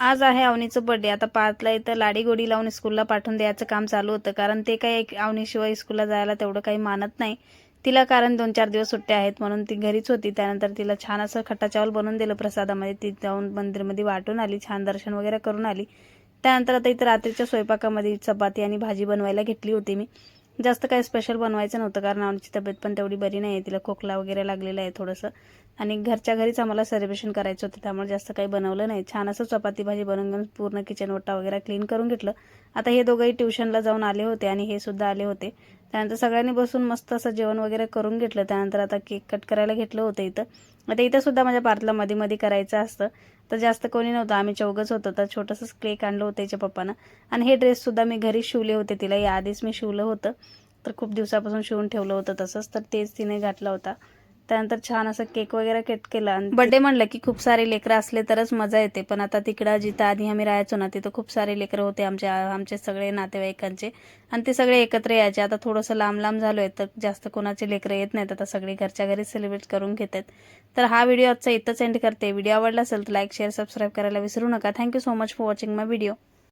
आज आहे अवनीचं बर्थडे. आता 5ला इथं लाडी गोडी लावून स्कूलला पाठवून द्यायचं काम चालू होतं, कारण ते काही अवनीशिवाय स्कूलला जायला तेवढं काही मानत नाही तिला, कारण 2-4 दिवस सुट्ट्या आहेत म्हणून ती घरीच होती. त्यानंतर तिला छान असं खट्टा चावल बनवून दिलं प्रसादामध्ये. ती जाऊन मंदिरमध्ये वाटून आली, छान दर्शन वगैरे करून आली. त्यानंतर आता इथं रात्रीच्या स्वयंपाकामध्ये चपाती आणि भाजी बनवायला घेतली होती मी. जास्त काही स्पेशल बनवायचं नव्हतं, कारण आमची तब्येत पण तेवढी बरी नाही आहे, तिला खोकला वगैरे लागलेला आहे थोडंसं, आणि घरच्या घरीच आम्हाला सेलिब्रेशन करायचं होतं, त्यामुळे जास्त काही बनवलं नाही. छान असं चपाती भाजी बनवून पूर्ण किचन ओटा वगैरे क्लीन करून घेतलं. आता हे दोघंही ट्युशनला जाऊन आले होते आणि हे सुद्धा आले होते. त्यानंतर सगळ्यांनी बसून मस्त असं जेवण वगैरे करून घेतलं. त्यानंतर आता केक कट करायला घेतलं होतं इथं. आता इथं सुद्धा माझ्या पार्थला मध्ये मध्ये करायचं असतं, तर जास्त कोणी नव्हतं, आम्ही चौघच होतो. तर छोटंसंच केक आणलं होतं याच्या पप्पानं. आणि हे ड्रेससुद्धा मी घरी शिवले होते, तिला याआधीच मी शिवलं होतं, तर खूप दिवसापासून शिवून ठेवलं होतं तसंच, तर तेच तिने घातला होता. त्यानंतर छान असं केक वगैरे कट केला. आणि बर्थडे म्हणलं की खूप सारे लेकरं असले तरच मजा येते, पण आता तिकडं जिथं आधी आम्ही राहायचो ना, तिथं खूप सारे लेकरं होते आमचे सगळे नातेवाईकांचे, आणि ते सगळे एकत्र यायचे. आता थोडंसं लांब लांब झालो आहे, तर जास्त कोणाचे लेकरं येत नाहीत, आता सगळे घरच्या घरी सेलिब्रेट करून घेतात. तर हा व्हिडिओ आजचा इथंच एंड करते. व्हिडिओ आवडला असेल तर लाईक, शेअर, सबस्क्राईब करायला विसरू नका. Thank you so much for watching my video.